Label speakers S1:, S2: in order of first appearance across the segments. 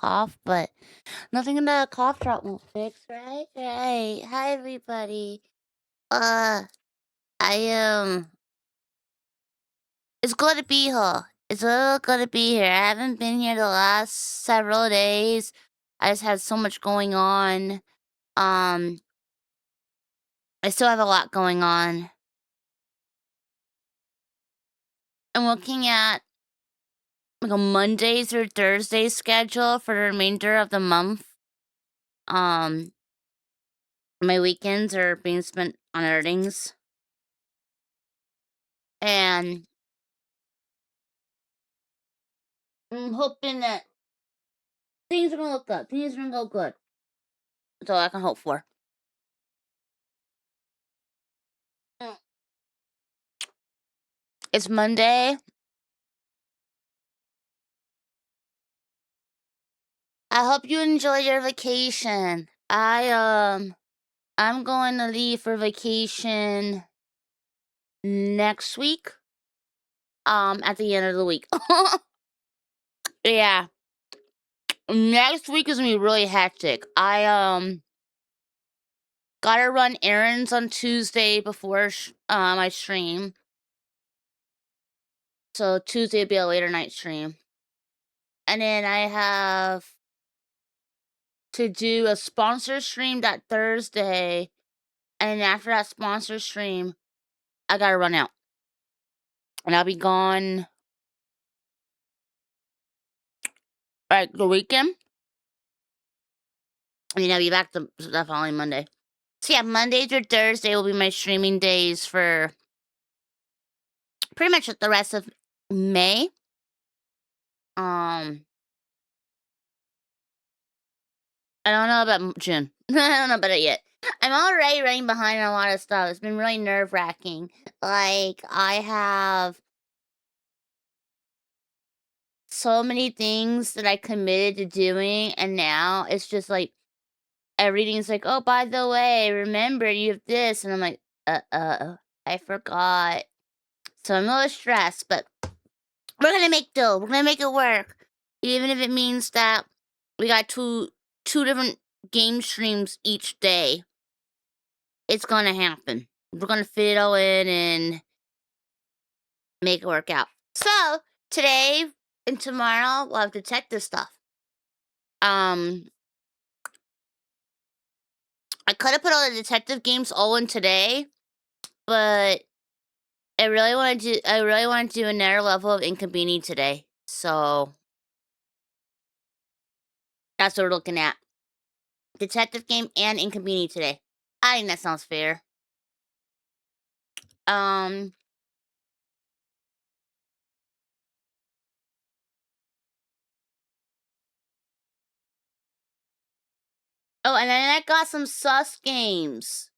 S1: cough, but nothing in the cough drop won't fix, right? Right. Hi, everybody. Uh, I it's good to be here. It's really good to be here. I haven't been here the last several days. I just had so much going on. Um, I still have a lot going on. I'm looking at like a Mondays or Thursdays schedule for the remainder of the month. Um, my weekends are being spent on earnings. And I'm hoping that things are gonna look good. Things are gonna go good. That's all I can hope for. Mm. It's Monday. I hope you enjoy your vacation. I'm going to leave for vacation next week. At the end of the week. Yeah. Next week is gonna be really hectic. I gotta run errands on Tuesday before my stream. So Tuesday will be a later night stream. And then I have to do a sponsor stream that Thursday. And after that sponsor stream, I gotta run out. And I'll be gone like the weekend. And then I'll be back the following Monday. So yeah, Monday through Thursday will be my streaming days for pretty much the rest of May. I don't know about June. I don't know about it yet. I'm already running behind on a lot of stuff. It's been really nerve-wracking. Like, I have so many things that I committed to doing, and now it's just like everything's like, oh, by the way, remember you have this, and I'm like, I forgot. So I'm a little stressed, but we're gonna make do. We're gonna make it work, even if it means that we got two different game streams each day. It's gonna happen. We're gonna fit it all in and make it work out. So today and tomorrow we'll have detective stuff. I could have put all the detective games all in today, but I really want to do another level of Inconvenience today. So that's what we're looking at. Detective game and Inconvenience today. I think that sounds fair. Oh, and then I got some sus games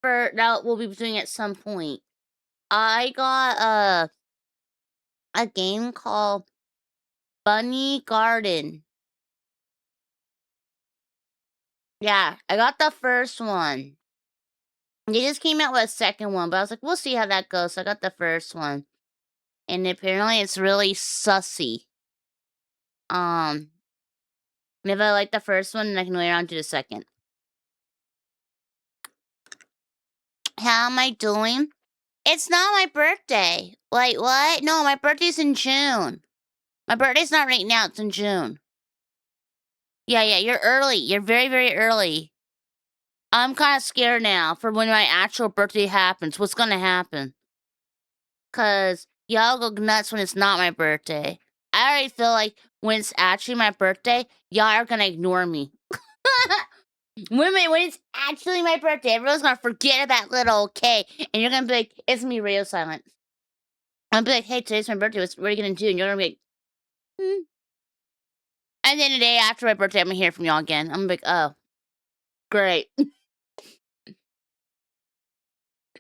S1: for that we'll be doing at some point. I got a game called Bunny Garden. Yeah, I got the first one. They just came out with a second one, but I was like, we'll see how that goes. So I got the first one. And apparently it's really sussy. And if I like the first one, then I can later on do the second. How am I doing? It's not my birthday. Wait, what? No, my birthday's in June. My birthday's not right now, it's in June. Yeah, you're early. You're very, very early. I'm kind of scared now for when my actual birthday happens. What's gonna happen? Because y'all go nuts when it's not my birthday. I already feel like when it's actually my birthday, y'all are gonna ignore me. when it's actually my birthday, everyone's gonna forget about little K, and you're gonna be like, it's me, radio silence. I'm gonna be like, hey, today's my birthday. What are you gonna do? And you're gonna be like, hmm. And then the day after my birthday, I'm gonna hear from y'all again. I'm gonna be like, oh, great.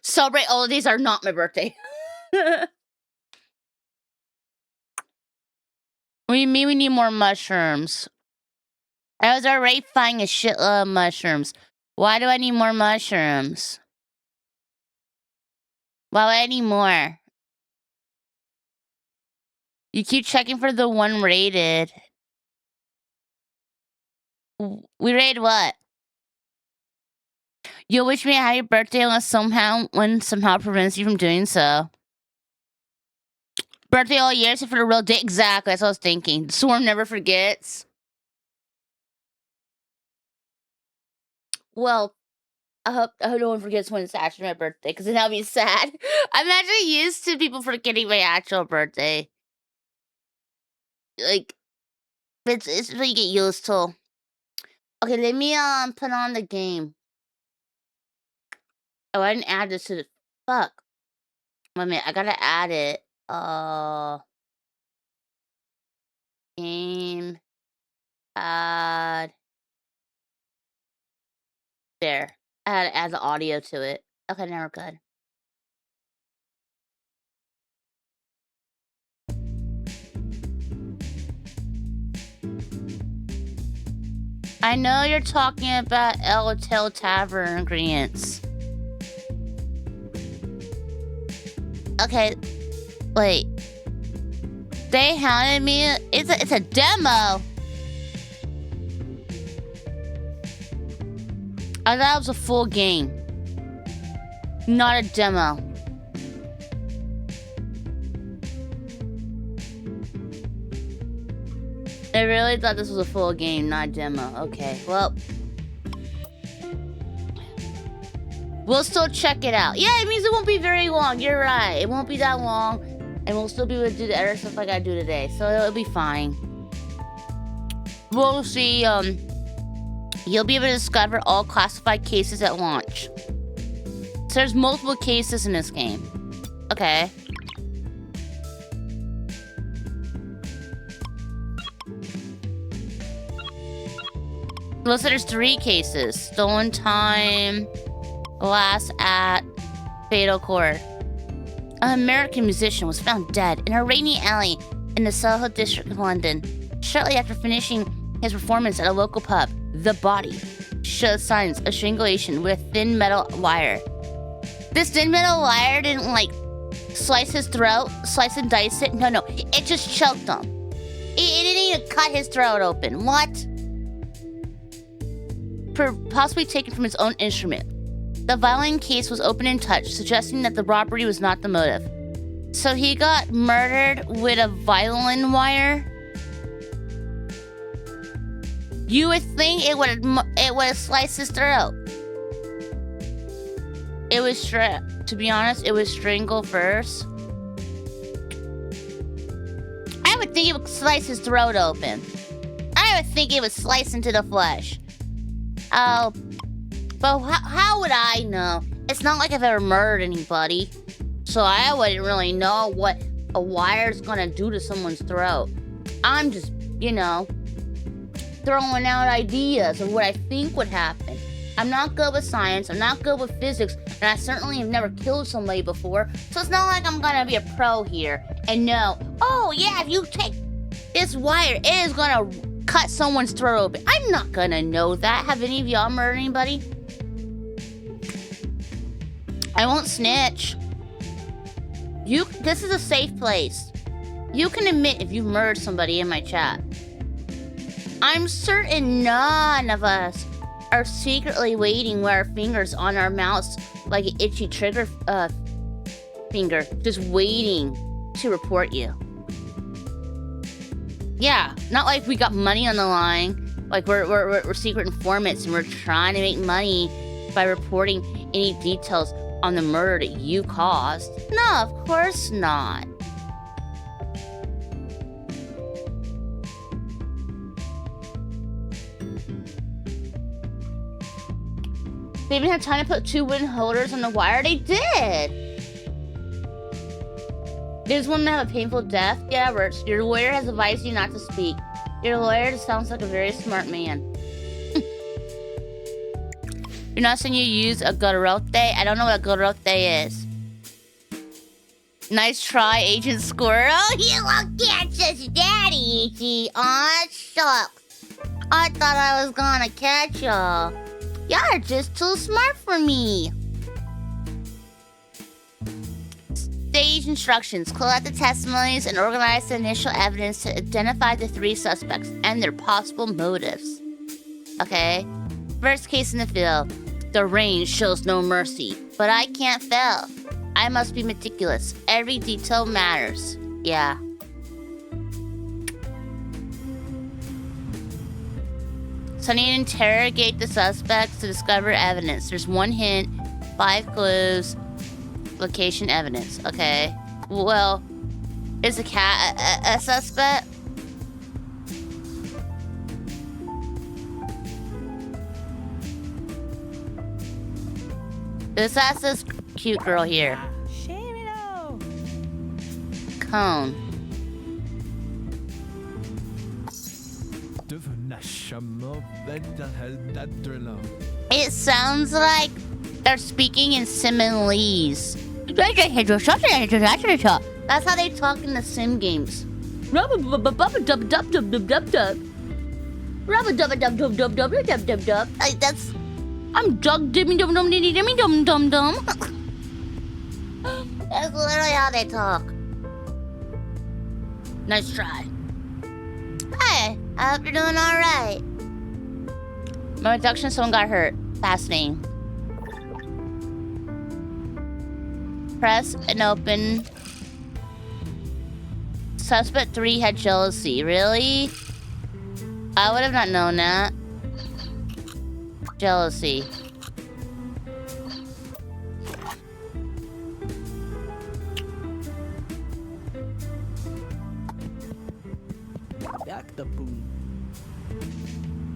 S1: Celebrate all of these are not my birthday. What do you mean we need more mushrooms? I was already finding a shitload of mushrooms. Why do I need more mushrooms? Why would I need more? You keep checking for the one rated. We raid what? You wish me a happy birthday when somehow prevents you from doing so. Birthday all year except for the real day. Exactly, that's what I was thinking. Swarm never forgets. Well, I hope no one forgets when it's actually my birthday, because then I'll be sad. I'm actually used to people forgetting my actual birthday. Like, it's what you get used to. Okay, let me put on the game. Oh, I didn't add this to the fuck. Wait a minute, I gotta add it. Game add there. I had to add the audio to it. Okay, now we're good. I know you're talking about El Hotel Tavern ingredients. Okay, wait. They handed me it's a demo. I thought it was a full game, not a demo. I really thought this was a full game, not a demo. Okay, well, we'll still check it out. Yeah, it means it won't be very long. You're right. It won't be that long, and we'll still be able to do the other stuff I gotta do today, so it'll be fine. We'll see. You'll be able to discover all classified cases at launch. So there's multiple cases in this game. Okay. Looks like there's 3 cases. Stolen time, glass at fatal cord. An American musician was found dead in a rainy alley in the Soho district of London. Shortly after finishing his performance at a local pub, the body showed signs of strangulation with a thin metal wire. This thin metal wire didn't, like, slice his throat, slice and dice it. No, it just choked him. It didn't even cut his throat open. What? Possibly taken from his own instrument. The violin case was open and touched, suggesting that the robbery was not the motive. So he got murdered with a violin wire? You would think it would slice his throat. It was to be honest, it was strangle first. I would think it would slice his throat open. I would think it would slice into the flesh. Oh, but how would I know? It's not like I've ever murdered anybody, so I wouldn't really know what a wire's gonna do to someone's throat. I'm just, throwing out ideas of what I think would happen. I'm not good with science, I'm not good with physics, and I certainly have never killed somebody before, so it's not like I'm gonna be a pro here and know, oh yeah, if you take this wire, it is gonna cut someone's throat open. I'm not gonna know that. Have any of y'all murdered anybody? I won't snitch. This is a safe place. You can admit if you've murdered somebody in my chat. I'm certain none of us are secretly waiting with our fingers on our mouths like an itchy trigger finger, just waiting to report you. Yeah, not like we got money on the line, like we're secret informants and we're trying to make money by reporting any details on the murder that you caused. No, of course not. They even had time to put 2 wooden holders on the wire. They did! There's one that have a painful death. Yeah, Rich. Your lawyer has advised you not to speak. Your lawyer just sounds like a very smart man. You're not saying you use a garrote? I don't know what a garrote is. Nice try, Agent Squirrel. You won't catch us, Daddy, Itchy. Aw, shucks. I thought I was gonna catch y'all. Y'all are just too smart for me. Stage instructions. Collect the testimonies and organize the initial evidence to identify the 3 suspects and their possible motives. okay? First case in the field. The rain shows no mercy, but I can't fail. I must be meticulous. Every detail matters. Yeah. So I need to interrogate the suspects to discover evidence. There's 1 hint, 5 clues, location evidence. Okay. Well, is the cat a suspect? That's this cute girl here. Cone. It sounds like they're speaking in Simonese. That's how they talk in the sim games. Like that's. I'm dug dimmy dum dum diddy dimmy dum dum dum. That's literally how they talk. Nice try. Hey, I hope you're doing alright. My reduction, someone got hurt. Fascinating. Press and open. Suspect 3 had jealousy. Really? I would have not known that. Jealousy.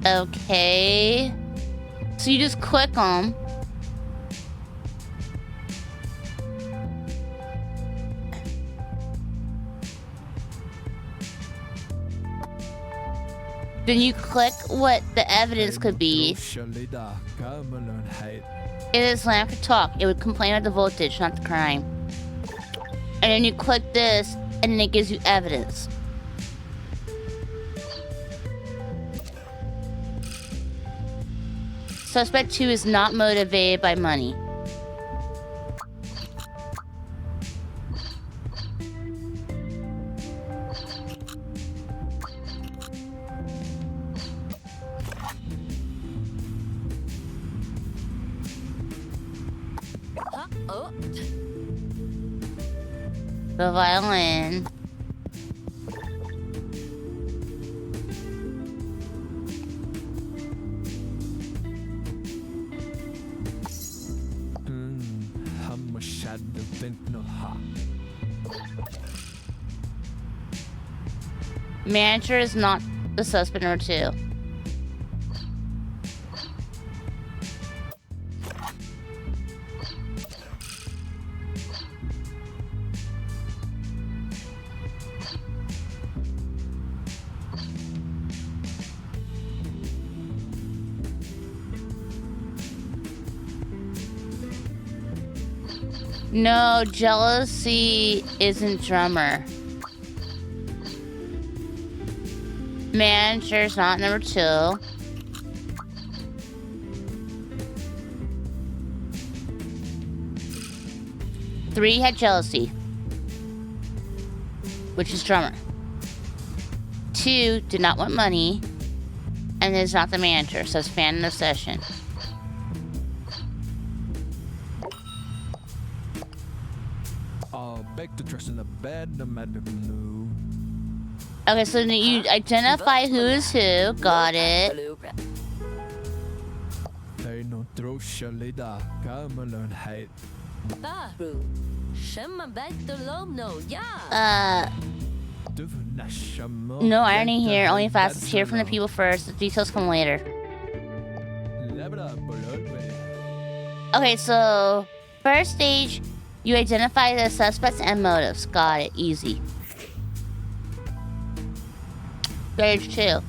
S1: Okay. So you just click on. Then you click what the evidence could be. If this lamp could talk, it would complain about the voltage, not the crime. And then you click this, and then it gives you evidence. Suspect 2 is not motivated by money. The violin. Manager is not the suspect number 2. No, jealousy isn't drummer. Manager's not number 2. Three had jealousy, which is drummer. 2 did not want money, and is not the manager, so it's fan in the session.
S2: Back to dress in the bed, the magic blue.
S1: Okay, so you identify who is who. Got it.
S2: They no throw Shalida, Caelan hate.
S1: No irony here. Only fastest hear from the people first. The details come later. Okay, so first stage. You identify the suspects and motives. Got it. Easy. Stage 2.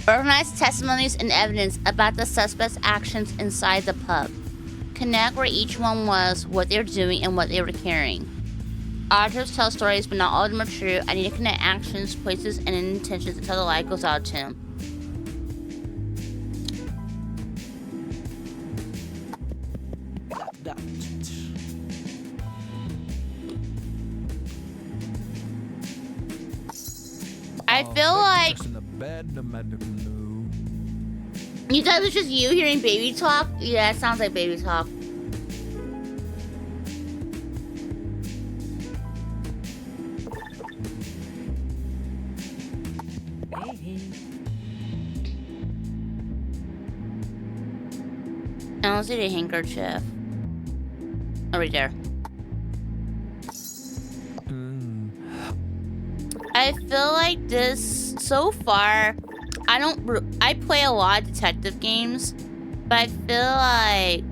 S1: Organize testimonies and evidence about the suspects' actions inside the pub. Connect where each one was, what they were doing, and what they were carrying. Auditors tell stories, but not all of them are true. I need to connect actions, places, and intentions until the light goes out to him. I feel like
S2: bed, no matter blue.
S1: You thought it was just you hearing baby talk? Yeah, it sounds like baby talk. I don't see the handkerchief. Oh, right there. I feel like this, so far, I play a lot of detective games, but I feel like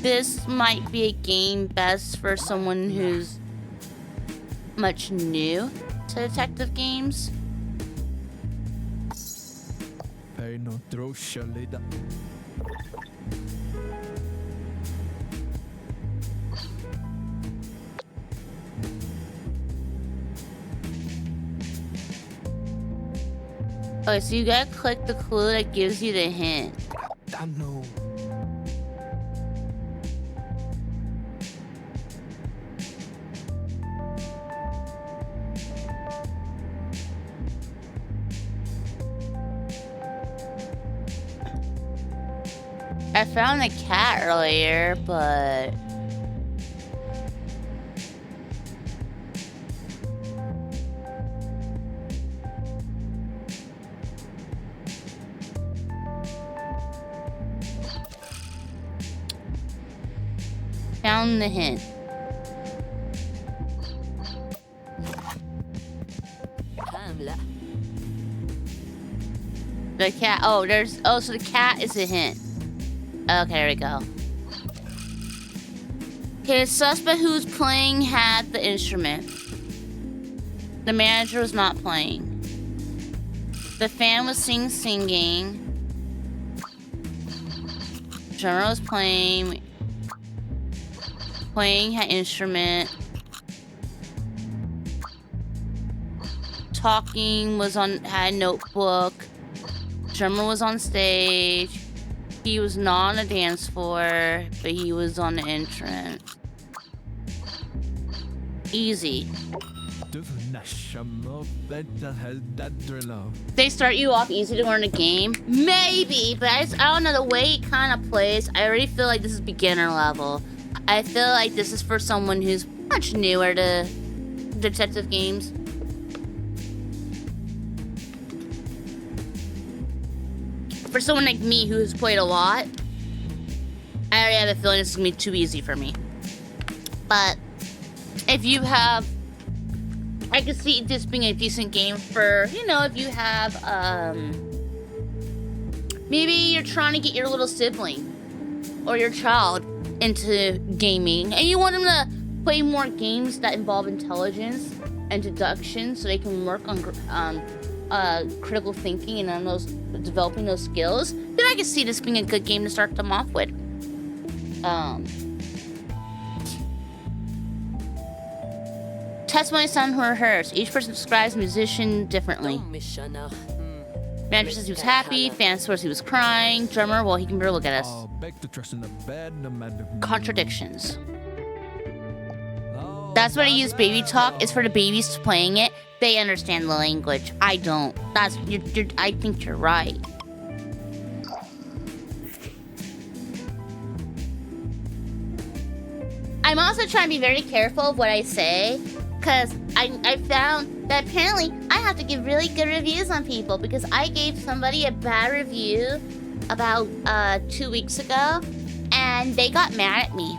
S1: this might be a game best for someone who's much new to detective games. Okay, so you gotta click the clue that gives you the hint.
S2: I know.
S1: I found the cat earlier, but found the hint. The cat. Oh, so the cat is a hint. Okay, there we go. Okay, the suspect who's playing had the instrument. The manager was not playing. The fan was singing. Drummer was playing. Playing had instrument. Talking was had notebook. Drummer was on stage. He was not on the dance floor, but he was on the entrance. Easy. They start you off easy to learn the game? Maybe, but I don't know the way it kind of plays. I already feel like this is beginner level. I feel like this is for someone who's much newer to detective games. For someone like me who's played a lot, I already have a feeling this is gonna be too easy for me. But if you have, I could see this being a decent game for, you know, if you have, maybe you're trying to get your little sibling or your child into gaming and you want them to play more games that involve intelligence and deduction so they can work on critical thinking and on developing those skills, then I can see this being a good game to start them off with. Testimony sound rehearsed. Each person describes musician differently. Manager says he was happy. Fan swears he was crying. Drummer, well, he can barely look at us. Contradictions. That's what I use baby talk. Is for the babies playing it. They understand the language. I don't. I think you're right. I'm also trying to be very careful of what I say, because I found that apparently I have to give really good reviews on people, because I gave somebody a bad review about 2 weeks ago, and they got mad at me.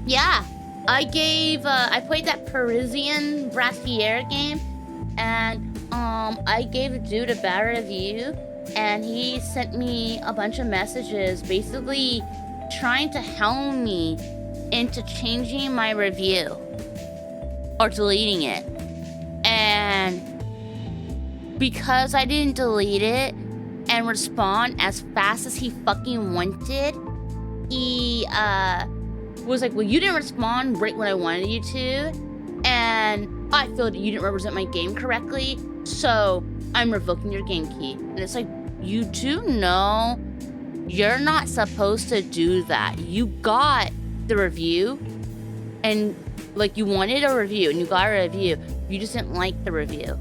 S1: Yeah. I played that Parisian Brassiere game, and I gave a dude a bad review, and he sent me a bunch of messages basically trying to hound me into changing my review or deleting it. And because I didn't delete it and respond as fast as he fucking wanted, he was like, well, you didn't respond right when I wanted you to, and I feel that you didn't represent my game correctly, so I'm revoking your game key. And it's like, you do know you're not supposed to do that. You got the review, and like, you wanted a review and you got a review. You just didn't like the review.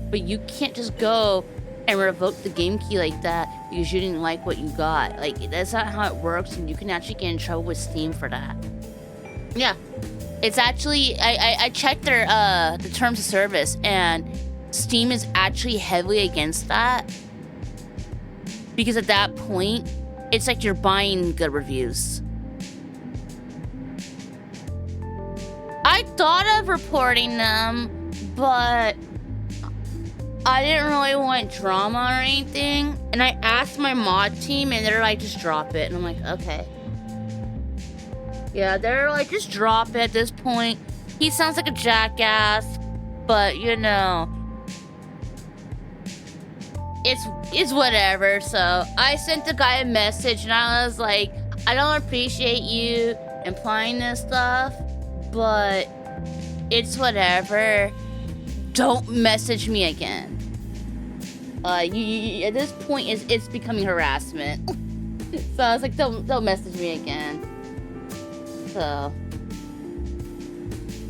S1: but you can't just go and revoke the game key like that because you didn't like what you got. Like, that's not how it works, and you can actually get in trouble with Steam for that. Yeah. It's actually, I checked their the terms of service, and Steam is actually heavily against that. Because at that point, it's like you're buying good reviews. I thought of reporting them, but I didn't really want drama or anything. And I asked my mod team, and they're like, just drop it. And I'm like, okay. Yeah, they're like, just drop it at this point. He sounds like a jackass, but you know, it's whatever. So I sent the guy a message, and I was like, I don't appreciate you implying this stuff, but it's whatever. Don't message me again. At this point, it's becoming harassment. So I was like, don't message me again. So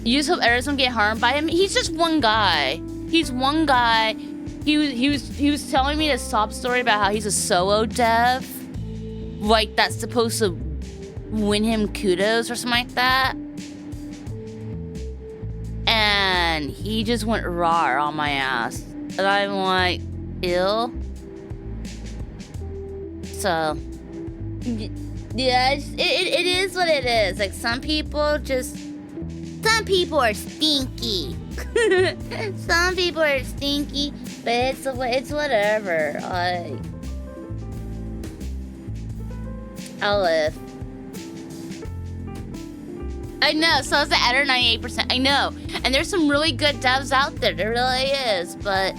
S1: you just hope others don't get harmed by him. He's just one guy. He's one guy. He was telling me this sob story about how he's a solo dev, like that's supposed to win him kudos or something like that. And he just went raw on my ass, and I'm like, ew. So yeah, it is what it is. Like, some people are stinky. Some people are stinky, but it's whatever. Like, I'll live. I know, so it's at 98%. I know, and there's some really good devs out there. There really is, but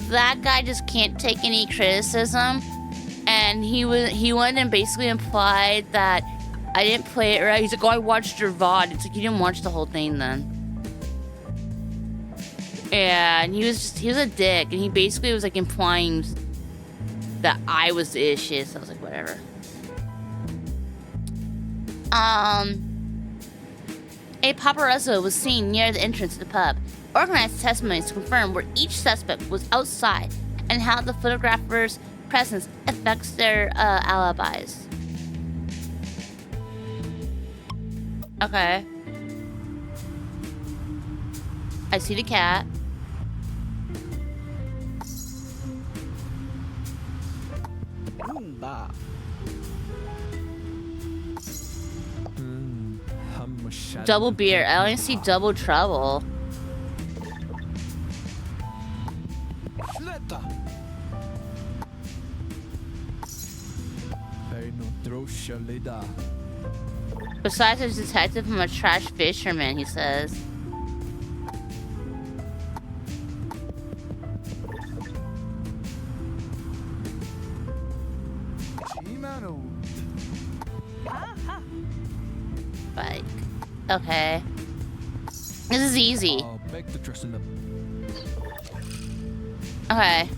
S1: that guy just can't take any criticism. And he went and basically implied that I didn't play it right. He's like, oh, I watched your VOD. It's like, you didn't watch the whole thing then. Yeah, and he was a dick, and he basically was like implying that I was the issue. So I was like, whatever. A paparazzo was seen near the entrance to the pub. Organized testimonies to confirm where each suspect was outside and how the photographer's presence affects their alibis. Okay. I see the cat. Double beer. I only see double trouble. Besides a detective, I'm a trash fisherman, he says. Bike. Okay. This is easy. Okay.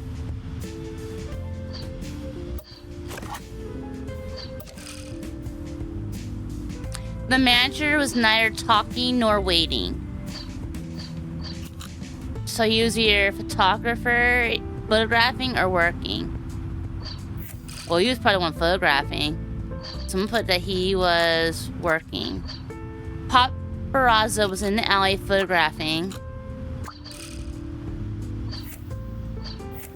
S1: The manager was neither talking nor waiting. So he was either photographer, photographing, or working. Well, he was probably the one photographing. Someone put that he was working. Paparazzo was in the alley photographing.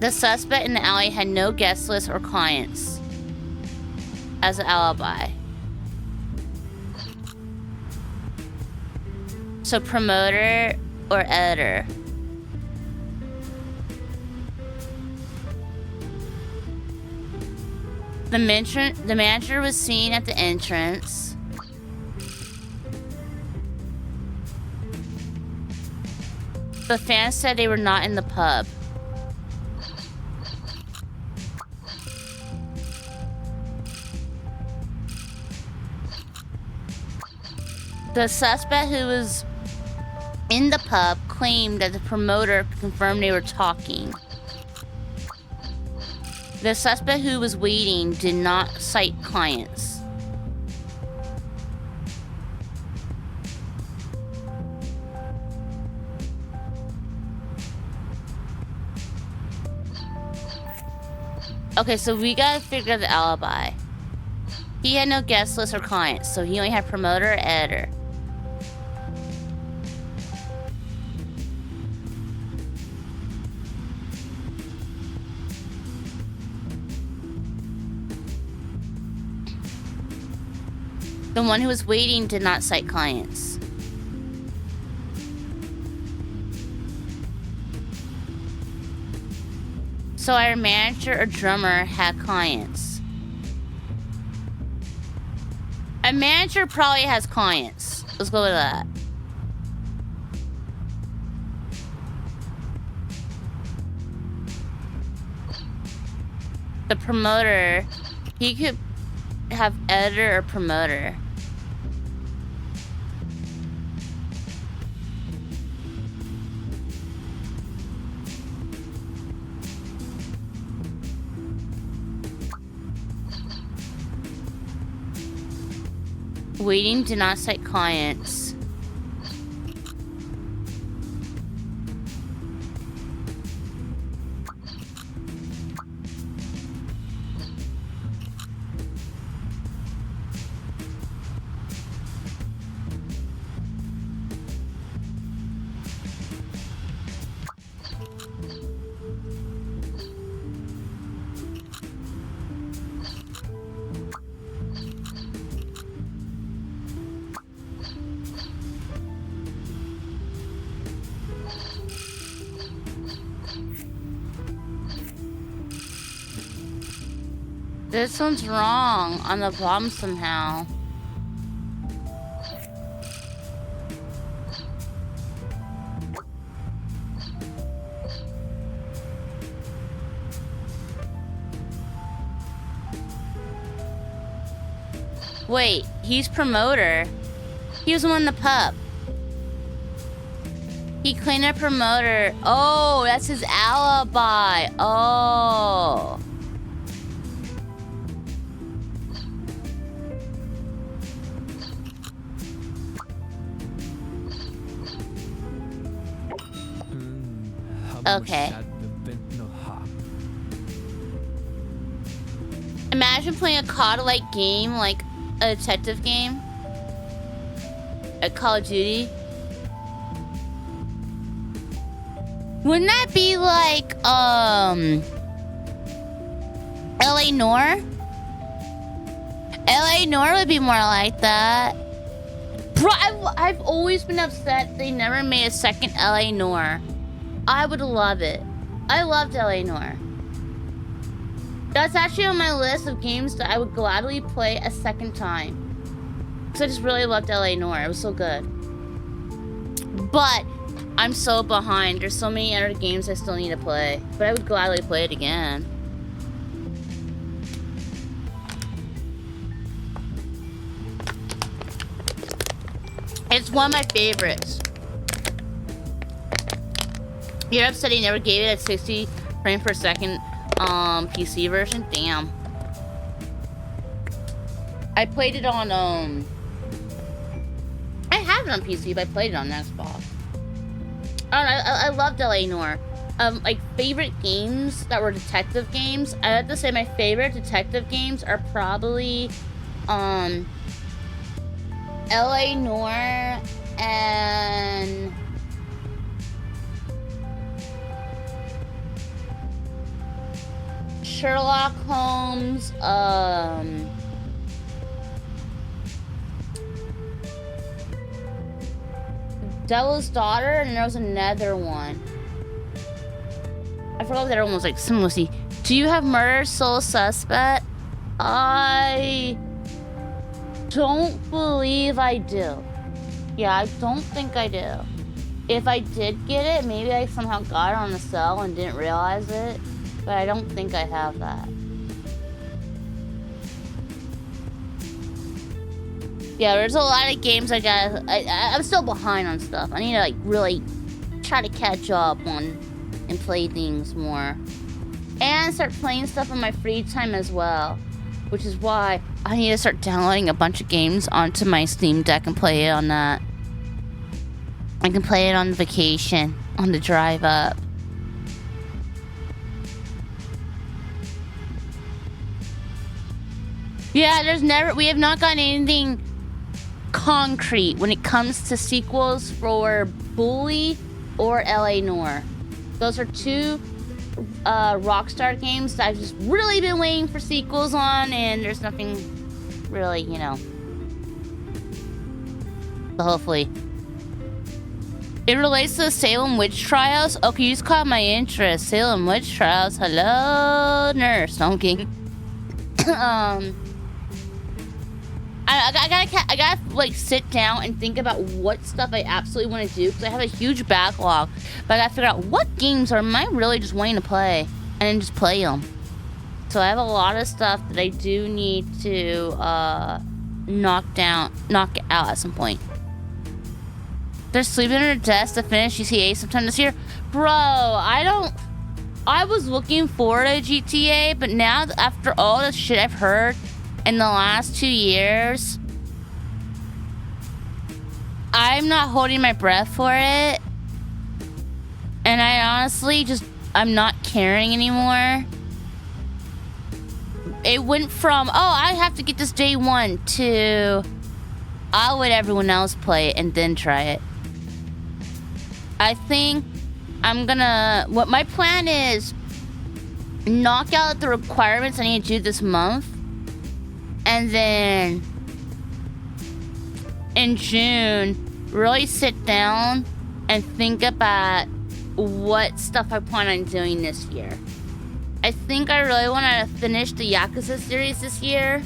S1: The suspect in the alley had no guest list or clients as an alibi. So promoter or editor. The manager was seen at the entrance. The fans said they were not in the pub. The suspect who was in the pub claimed that the promoter confirmed they were talking. The suspect who was waiting did not cite clients. Okay, so we gotta figure out the alibi. He had no guest list or clients, so he only had promoter or editor. The one who was waiting did not cite clients. So our manager or drummer had clients. A manager probably has clients. Let's go with that. The promoter, he could have editor or promoter. Waiting to not cite clients. This one's wrong on the bottom somehow. Wait, he's promoter. He was the one in the pub. He cleaned up promoter. Oh, that's his alibi. Oh. Okay. Imagine playing a COD-like game, like a detective game. A Call of Duty. Wouldn't that be like, LA Noire? LA Noire would be more like that. Bro, I've always been upset they never made a second LA Noire. I would love it. I loved LA Noire. That's actually on my list of games that I would gladly play a second time. Because I just really loved LA Noire. It was so good. But I'm so behind. There's so many other games I still need to play. But I would gladly play it again. It's one of my favorites. You're upset he never gave it at 60 frames per second PC version? Damn. I played it on I have it on PC, but I played it on Xbox. I loved LA Noire. Like favorite games that were detective games. I have to say my favorite detective games are probably LA Noire and Sherlock Holmes, Devil's Daughter, and there was another one. I forgot what the other one was like. Similarly, do you have Murder Sole Suspect? I don't believe I do. Yeah, I don't think I do. If I did get it, maybe I somehow got it on the sale and didn't realize it. But I don't think I have that. Yeah, there's a lot of games I'm still behind on stuff. I need to like really try to catch up on and play things more. And start playing stuff on my free time as well. Which is why I need to start downloading a bunch of games onto my Steam Deck and play it on that. I can play it on vacation, on the drive up. Yeah, we have not gotten anything concrete when it comes to sequels for Bully or LA Noire. Those are two Rockstar games that I've just really been waiting for sequels on, and there's nothing really, you know. So hopefully. It relates to the Salem Witch Trials. Okay, you just caught my interest. Salem Witch Trials. Hello, nurse. No, I'm kidding. I gotta like sit down and think about what stuff I absolutely want to do, because I have a huge backlog. But I gotta figure out what games am I really just wanting to play, and then just play them. So I have a lot of stuff that I do need to knock out at some point. They're sleeping under their desk to finish GTA sometime this year, bro. I was looking forward to GTA, but now after all the shit I've heard in the last 2 years, I'm not holding my breath for it. And I honestly I'm not caring anymore. It went from, oh, I have to get this day one, to I'll let everyone else play it and then try it. I think what my plan is, knock out the requirements I need to do this month, and then in June, really sit down and think about what stuff I plan on doing this year. I think I really want to finish the Yakuza series this year.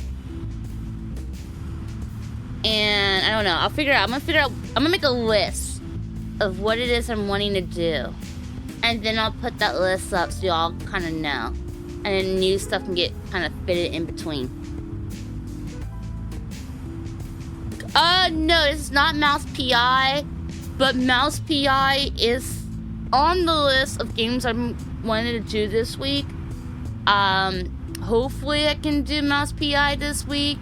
S1: And I don't know, I'm gonna make a list of what it is I'm wanting to do. And then I'll put that list up so y'all kind of know. And then new stuff can get kind of fitted in between. No, this is not Mouse PI, but Mouse PI is on the list of games I'm wanting to do this week. Hopefully I can do Mouse PI this week.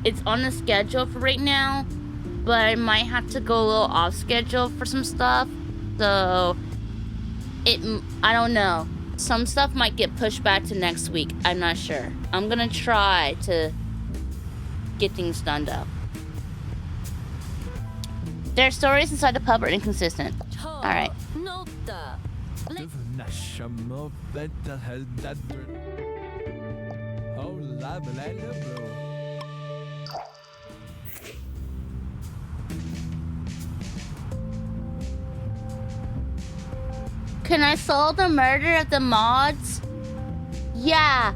S1: It's on the schedule for right now, but I might have to go a little off schedule for some stuff. So I don't know. Some stuff might get pushed back to next week. I'm not sure. I'm gonna try to get things done though. Their stories inside the pub are inconsistent. Alright. Can I solve the murder of the mods? Yeah.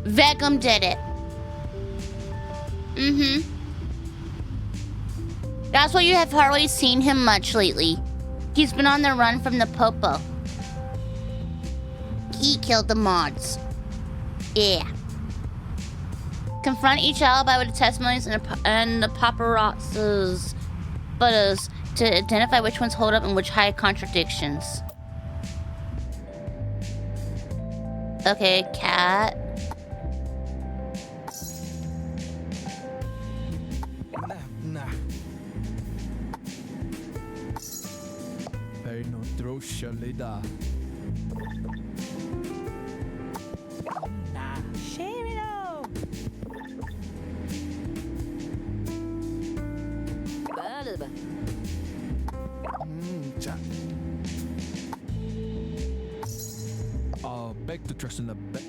S1: Vegum did it. That's why you have hardly seen him much lately. He's been on the run from the popo. He killed the mods. Yeah. Confront each alibi with the testimonies and the paparazzi's photos to identify which ones hold up and which hide contradictions. Okay, cat.
S2: Back to trust in the back.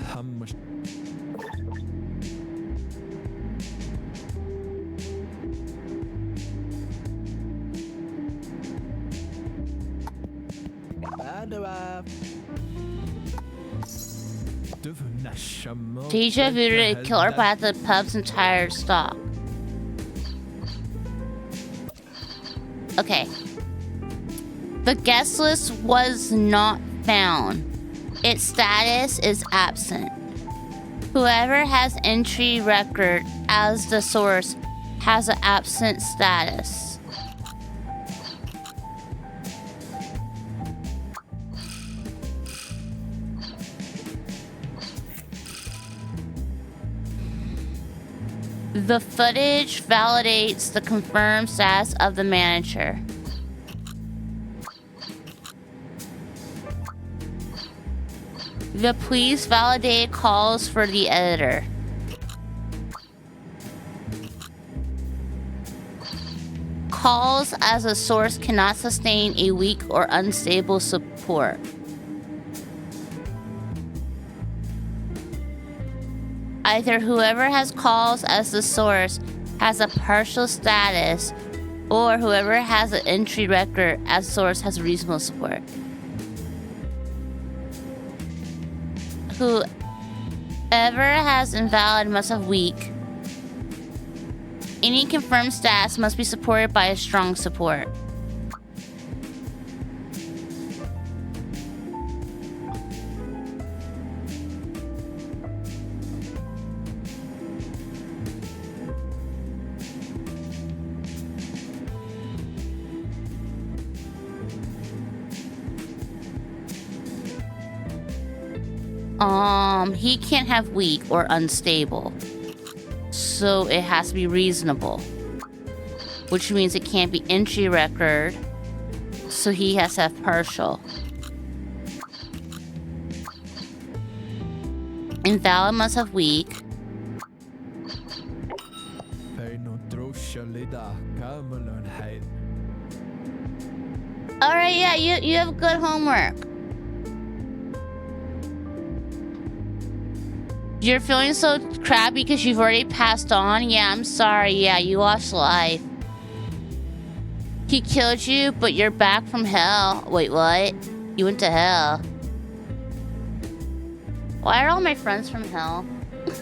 S2: How much?
S1: Deja vu to killer by the pub's entire stock. Okay. The guest list was not found. Its status is absent. Whoever has entry record as the source has an absent status. The footage validates the confirmed status of the manager. The please validate calls for the editor. Calls as a source cannot sustain a weak or unstable support. Either whoever has calls as the source has a partial status, or whoever has an entry record as source has reasonable support. Whoever has invalid must have weak. Any confirmed status must be supported by a strong support. He can't have weak or unstable. So it has to be reasonable. Which means it can't be entry record. So he has to have partial. Invalid must have weak. Alright, yeah, you have good homework. You're feeling so crappy because you've already passed on? Yeah, I'm sorry. Yeah, you lost life. He killed you, but you're back from hell. Wait, what? You went to hell. Why are all my friends from hell?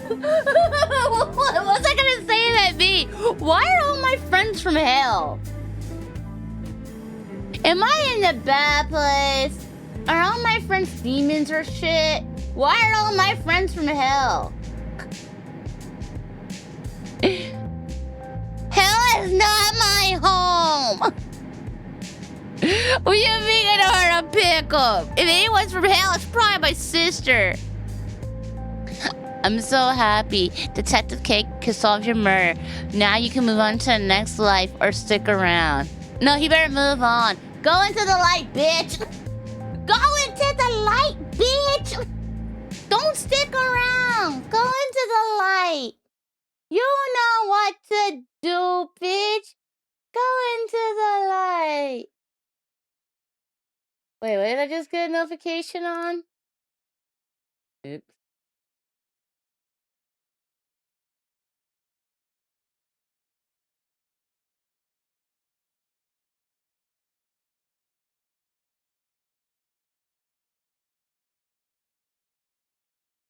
S1: What's I gonna say that be? Why are all my friends from hell? Am I in a bad place? Are all my friends demons or shit? Why are all my friends from hell? Hell is not my home! What do you mean I know how to pick up? If anyone's from hell, it's probably my sister. I'm so happy. Detective Cake can solve your murder. Now you can move on to the next life or stick around. No, he better move on. Go into the light, bitch! Go into the light, bitch! Don't stick around! Go into the light! You know what to do, bitch! Go into the light! Wait, what did I just get a notification on? Oops.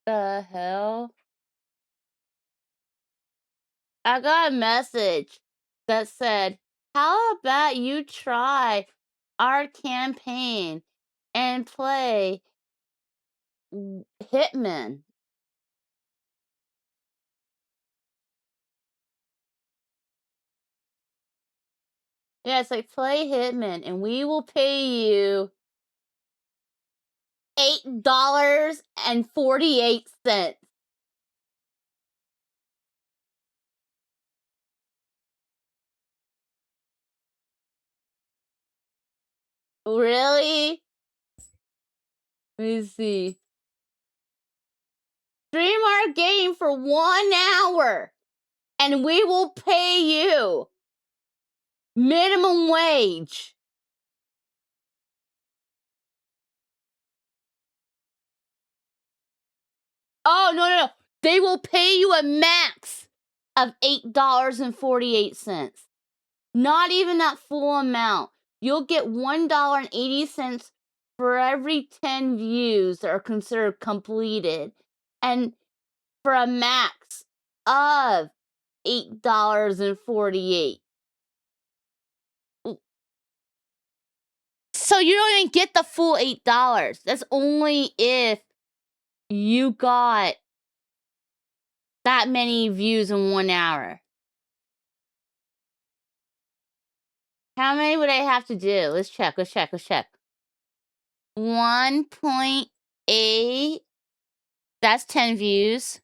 S1: The hell? I got a message that said, how about you try our campaign and play Hitman? Yeah, it's like play Hitman and we will pay you $8.48. Really? Let me see. Stream our game for 1 hour and we will pay you minimum wage. Oh, no. They will pay you a max of $8.48. Not even that full amount. You'll get $1.80 for every 10 views that are considered completed. And for a max of $8.48. So you don't even get the full $8. That's only if you got that many views in 1 hour. How many would I have to do? Let's check. 1.8. That's 10 views.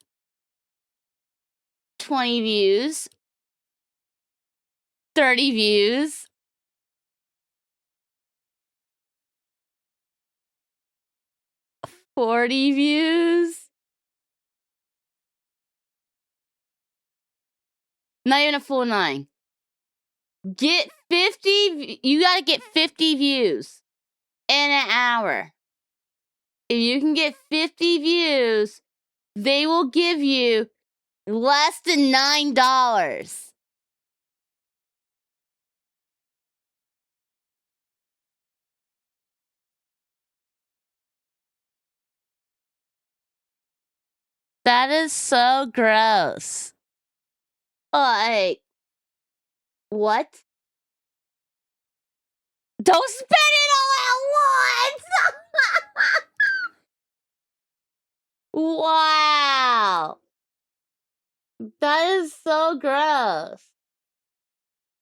S1: 20 views. 30 views. 40 views. Not even a full 9. Get 50. You gotta get 50 views in an hour. If you can get 50 views, they will give you less than $9. That is so gross. Like, what? Don't spend it all at once! Wow. That is so gross.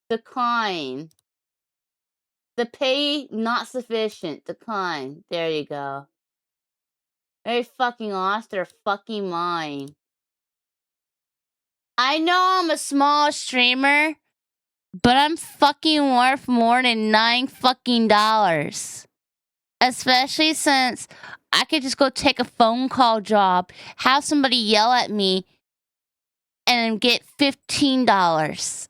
S1: Decline. The pay not sufficient. Decline. There you go. They fucking lost their fucking mind. I know I'm a small streamer, but I'm fucking worth more than $9 fucking dollars. Especially since I could just go take a phone call job, have somebody yell at me, and get $15.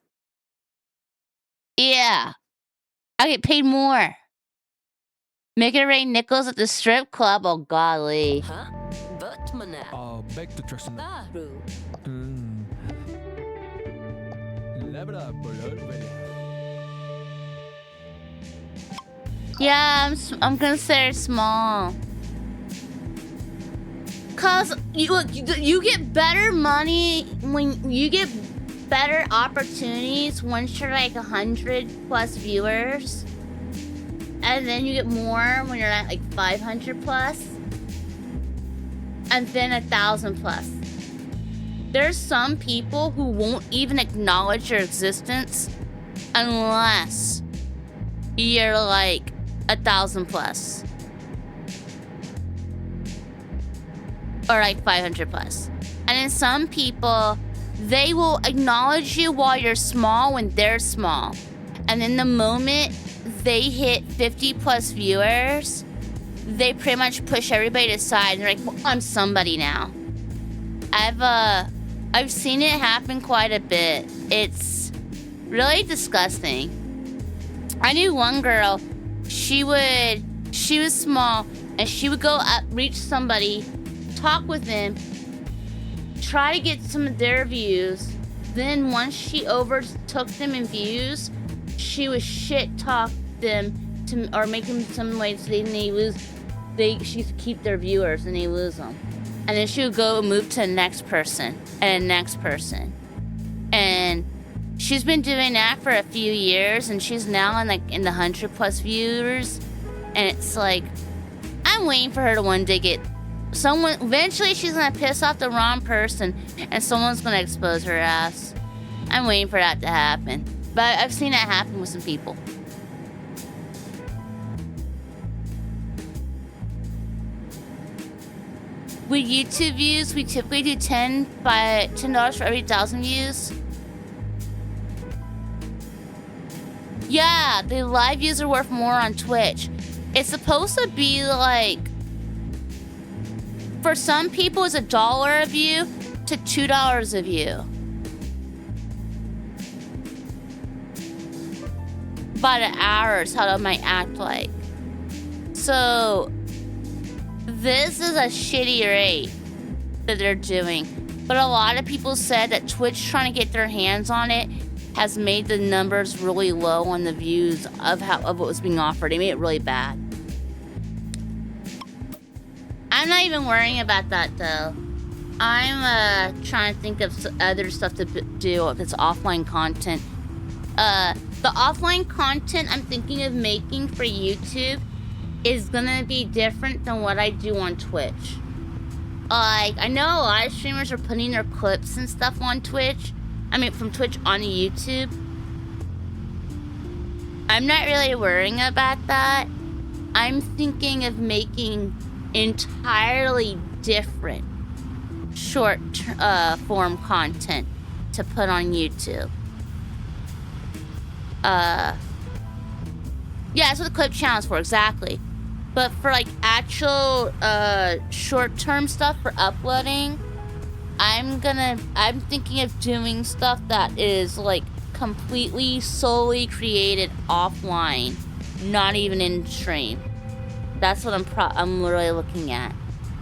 S1: Yeah. I get paid more. Make it rain nickels at the strip club. Oh, golly.
S2: Back to trust.
S1: Yeah, I'm considered small. Cause you get better money when you get better opportunities once you're like 100+ viewers, and then you get more when you're at like 500+, and then 1,000+. There's some people who won't even acknowledge your existence unless you're like 1,000+. Or like 500+. And then some people, they will acknowledge you while you're small when they're small. And then the moment they hit 50+ viewers, they pretty much push everybody to the side and they're like, well, I'm somebody now. I've seen it happen quite a bit. It's really disgusting. I knew one girl, she was small, and she would go up, reach somebody, talk with them, try to get some of their views. Then once she overtook them in views, she would shit talk them to, or make them some way so they lose. She used to keep their viewers and they lose them. And then she would go and move to the next person and the next person. And she's been doing that for a few years, and she's now in the 100+ viewers. And it's like, I'm waiting for her to one day get someone. Eventually, she's gonna piss off the wrong person, and someone's gonna expose her ass. I'm waiting for that to happen. But I've seen that happen with some people. With YouTube views, we typically do $10 for every 1,000 views. Yeah, the live views are worth more on Twitch. It's supposed to be like, for some people, it's $1 a view to $2 a view. By the hours, how they might act like. So this is a shitty rate that they're doing. But a lot of people said that Twitch trying to get their hands on it has made the numbers really low on the views of what was being offered. They made it really bad. I'm not even worrying about that though. I'm trying to think of other stuff to do if it's offline content. The offline content I'm thinking of making for YouTube is gonna be different than what I do on Twitch. Like, I know a lot of streamers are putting their clips and stuff on Twitch. I mean, from Twitch on YouTube. I'm not really worrying about that. I'm thinking of making entirely different short form content to put on YouTube. Yeah, that's what the clip channel is for, exactly. But for like actual short-term stuff for uploading, I'm thinking of doing stuff that is like completely solely created offline, not even in stream. That's what I'm literally looking at.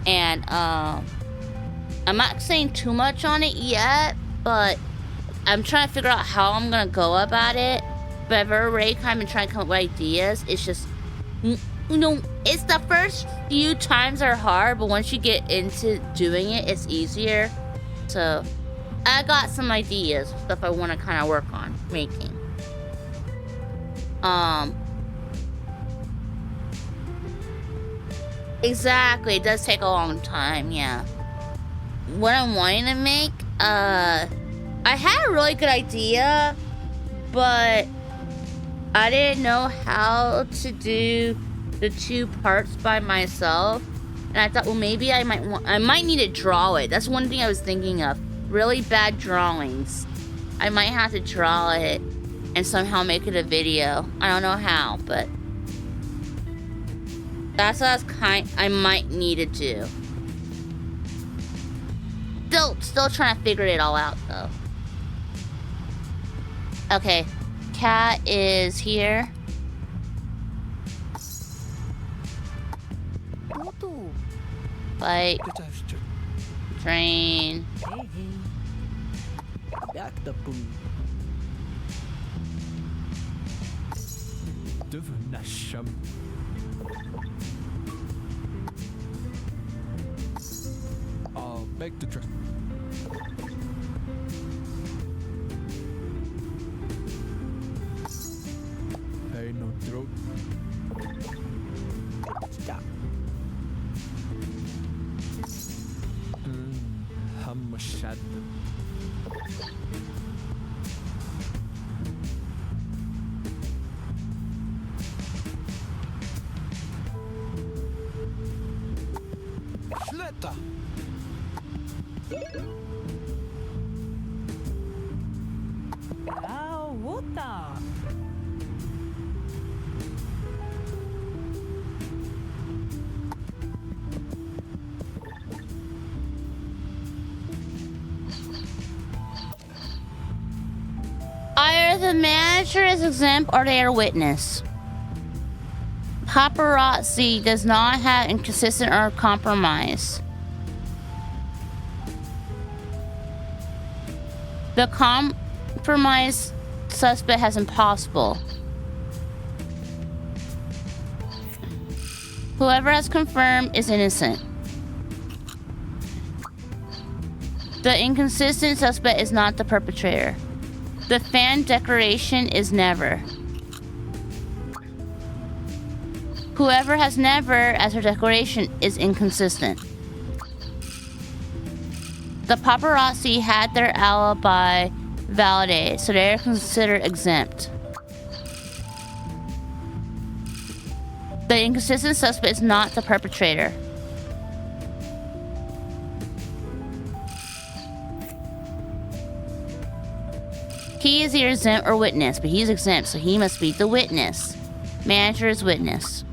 S1: And I'm not saying too much on it yet, but I'm trying to figure out how I'm gonna go about it. But I've already kind of been trying to come up with ideas. It's just, you know, it's the first few times are hard, but once you get into doing it, it's easier. So I got some ideas, stuff I want to kind of work on making. Exactly, it does take a long time, yeah. What I'm wanting to make, I had a really good idea, but I didn't know how to do the 2 parts by myself. And I thought, well, maybe I might need to draw it. That's one thing I was thinking of. Really bad drawings. I might have to draw it and somehow make it a video. I don't know how, but that's what I might need to do. Still trying to figure it all out though. Okay, cat is here. Fight. Train.
S2: Back to trust. Hey, no throat. Stop. I'm a shad. Sletta.
S3: Ah, water.
S1: Either the manager is exempt or they are witness. Paparazzi does not have inconsistent or compromise. The compromised suspect has impossible. Whoever has confirmed is innocent. The inconsistent suspect is not the perpetrator. The fan declaration is never. Whoever has never as her declaration is inconsistent. The paparazzi had their alibi validated, so they are considered exempt. The inconsistent suspect is not the perpetrator. He is either exempt or witness, but he's exempt, so he must be the witness. Manager is witness.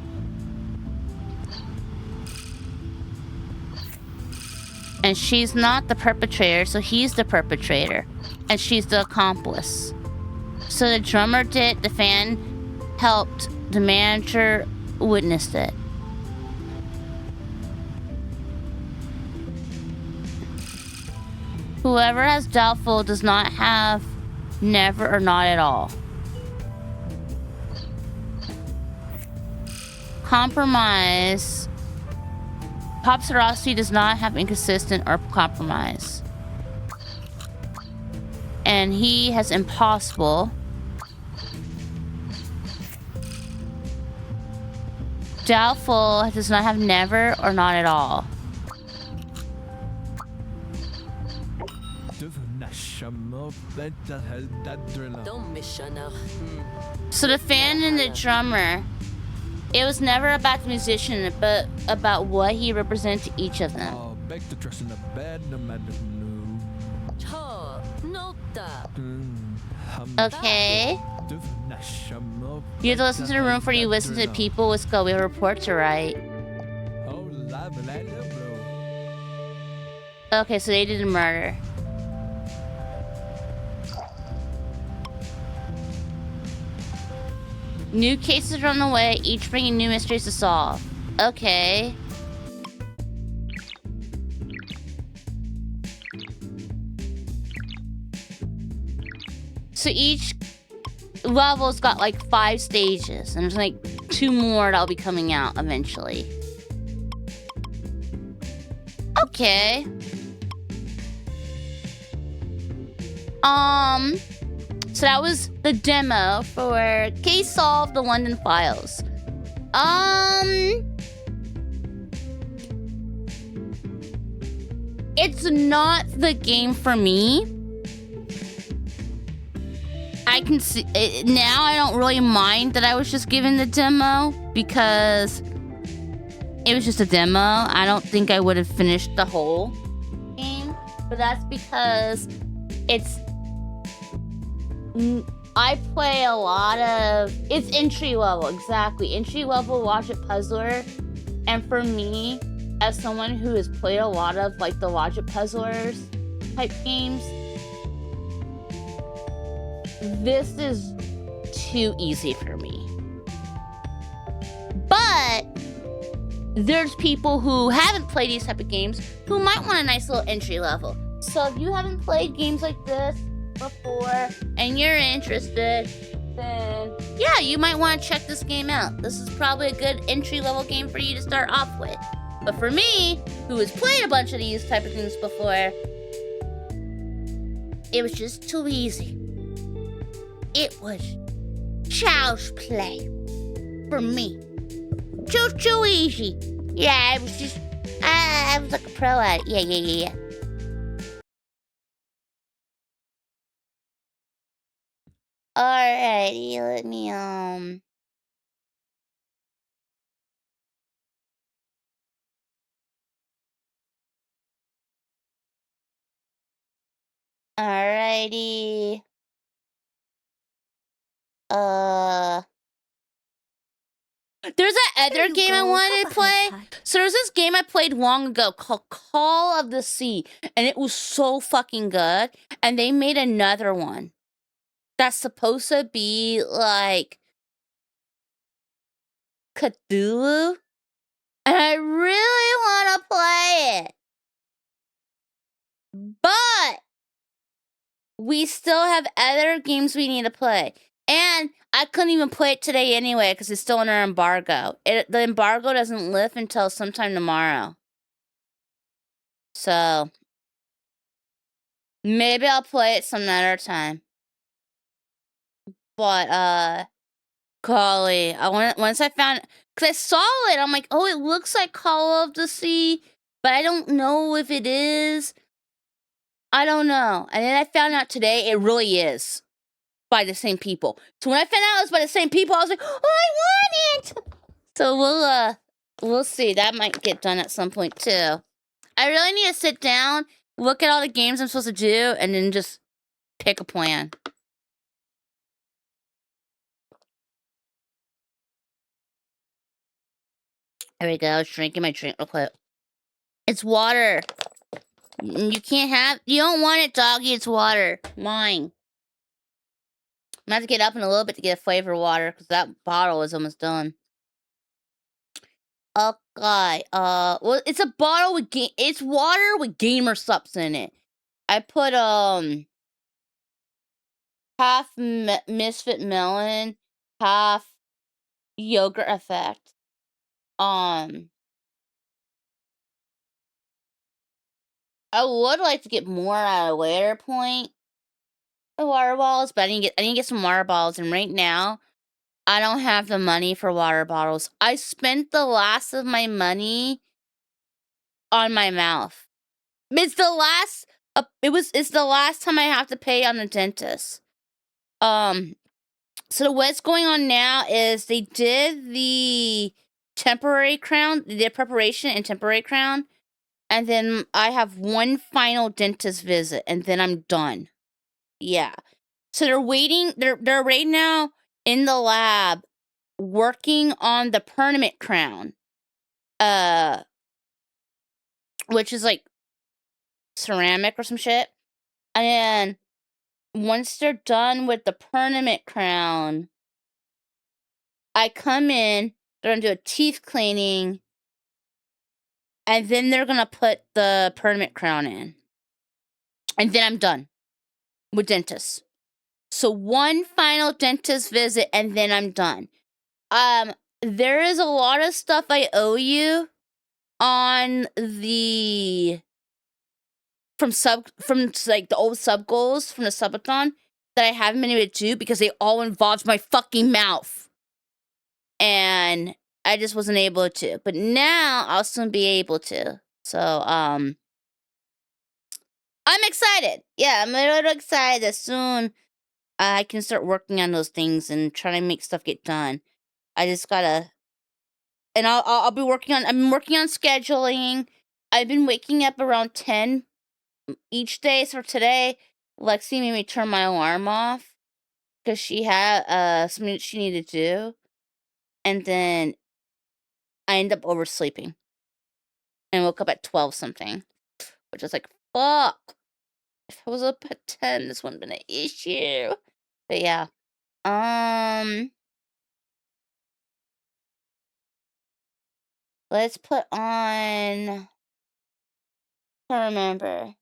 S1: And she's not the perpetrator, so he's the perpetrator. And she's the accomplice. So the drummer did, the fan helped, the manager witnessed it. Whoever has doubtful does not have never or not at all. Compromise. Paparazzi does not have inconsistent or compromise. And he has impossible. Doubtful does not have never or not at all. So the fan and the drummer, it was never about the musician, but about what he represents to each of them.
S2: Back to trust in the bad, no matter
S1: Okay. You have to listen to the room before you listen to people with Skull. We have a report to write. Okay, so they did a murder. New cases are on the way, each bringing new mysteries to solve. Okay. So each level's got like 5 stages, and there's like 2 more that'll be coming out eventually. Okay. So that was the demo for Case Solved: The London Files. It's not the game for me. I can see it, now I don't really mind that I was just given the demo because it was just a demo. I don't think I would have finished the whole game, but that's because I play a lot of, it's entry level, exactly. Entry level logic puzzler. And for me, as someone who has played a lot of like the logic puzzlers type games, this is too easy for me. But there's people who haven't played these type of games who might want a nice little entry level. So if you haven't played games like this before and you're interested, then yeah, you might want to check this game out. This is probably a good entry level game for you to start off with. But for me, who has played a bunch of these type of things before, it was just too easy. It was child's play for me. Too easy. Yeah, I was just, I was like a pro at it. Yeah. Alrighty, let me, alrighty. There's that other game I wanted to play. So there's this game I played long ago called Call of the Sea, and it was so fucking good. And they made another one that's supposed to be like Cthulhu, and I really want to play it. But we still have other games we need to play. And I couldn't even play it today anyway because it's still under embargo. The embargo doesn't lift until sometime tomorrow. So maybe I'll play it some other time. But golly, once I found, because I saw it, I'm like, oh, it looks like Call of the Sea, but I don't know if it is. I don't know. And then I found out today it really is by the same people. So when I found out it was by the same people, I was like, oh, I want it. So we'll see. That might get done at some point too. I really need to sit down, look at all the games I'm supposed to do, and then just pick a plan. There we go. I was drinking my drink real quick. It's water. You can't have, you don't want it, doggy. It's water. Mine. I'm gonna have to get up in a little bit to get a flavor of water because that bottle is almost done. Okay. Well, it's a bottle with it's water with gamer subs in it. I put half Misfit Melon, half Yogurt Effect. I would like to get more at a later point of water bottles, but I need to get some water bottles, and right now I don't have the money for water bottles. I spent the last of my money on my mouth. It's the last time I have to pay on the dentist. So what's going on now is they did the temporary crown, they did preparation and temporary crown, and then I have one final dentist visit, and then I'm done. Yeah. So they're waiting. They're right now in the lab working on the permanent crown, which is like ceramic or some shit. And once they're done with the permanent crown, I come in, they're gonna do a teeth cleaning, and then they're gonna put the permanent crown in. And then I'm done with dentists. So one final dentist visit, and then I'm done. There is a lot of stuff I owe you on the from like the old sub goals from the subathon that I haven't been able to do because they all involved my fucking mouth. And I just wasn't able to. But now I'll soon be able to. So, I'm excited. Yeah, I'm a little excited that soon I can start working on those things and trying to make stuff get done. I just gotta, and I'll be working on. I've been working on scheduling. I've been waking up around 10 each day. So today, Lexi made me turn my alarm off because she had something she needed to do, and then I ended up oversleeping and woke up at 12 something, which was like fuck. If I was up at 10, this wouldn't have been an issue. But yeah, let's put on. I remember.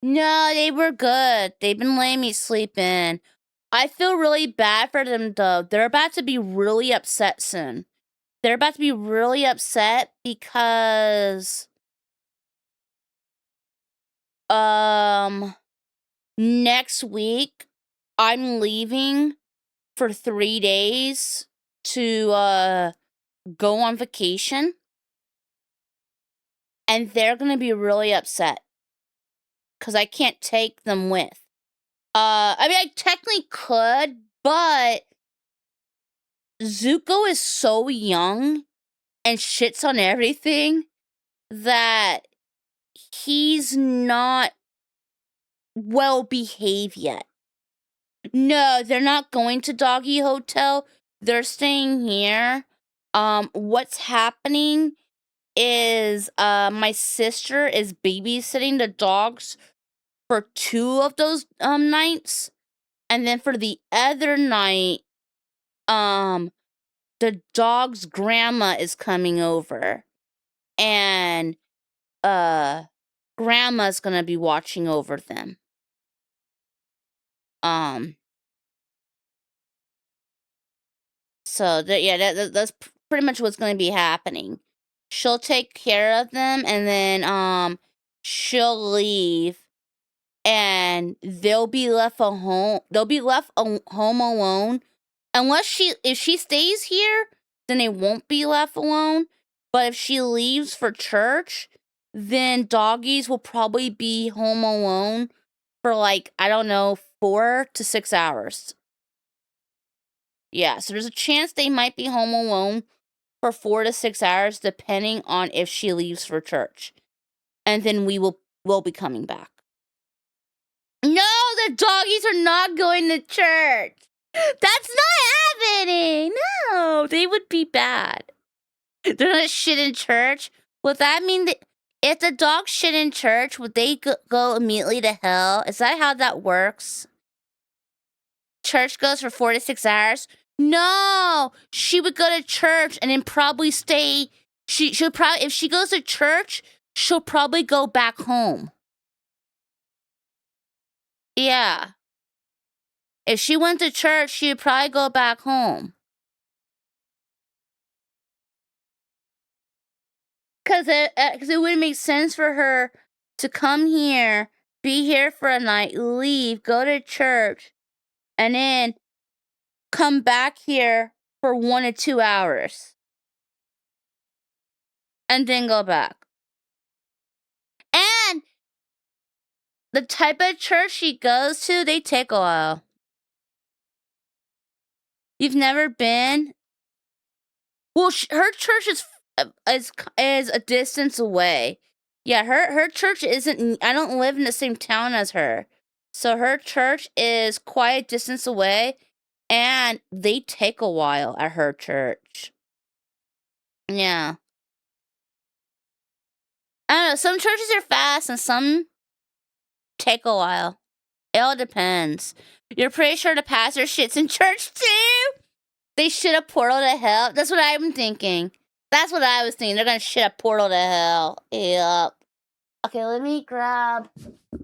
S1: No, they were good. They've been letting me sleep in. I feel really bad for them though. They're about to be really upset soon. They're about to be really upset because next week I'm leaving for 3 days to go on vacation. And they're going to be really upset cuz I can't take them with. I mean, I technically could, but Zuko is so young and shits on everything that he's not well behaved yet. No, they're not going to Doggy Hotel. They're staying here. What's happening is my sister is babysitting the dogs for 2 of those nights. And then for the other night, the dog's grandma is coming over. And grandma's gonna be watching over them. So that's pretty much what's gonna be happening. She'll take care of them, and then she'll leave, and they'll be left home. They'll be left home alone, if she stays here, then they won't be left alone. But if she leaves for church, then doggies will probably be home alone for like, I don't know, 4 to 6 hours. Yeah, so there's a chance they might be home alone for 4 to 6 hours, depending on if she leaves for church. And then we'll be coming back. No, the doggies are not going to church. That's not happening. No, they would be bad. They're not shit in church. Would that mean that if the dogs shit in church, would they go immediately to hell? Is that how that works? Church goes for 4 to 6 hours? No, she would go to church and then probably stay. She'll probably, if she goes to church, she'll probably go back home. Yeah. If she went to church, she would probably go back home. Because it wouldn't make sense for her to come here, be here for a night, leave, go to church, and then come back here for 1 to 2 hours. And then go back. And the type of church she goes to, they take a while. You've never been? Well, her church is a distance away. Yeah, her church isn't. I don't live in the same town as her, so her church is quite a distance away, and they take a while at her church. Yeah. I don't know. Some churches are fast, and some take a while. It all depends. You're pretty sure the pastor shits in church too? They shit a portal to hell? That's what I'm thinking. That's what I was thinking. They're gonna shit a portal to hell. Yep. Okay, let me grab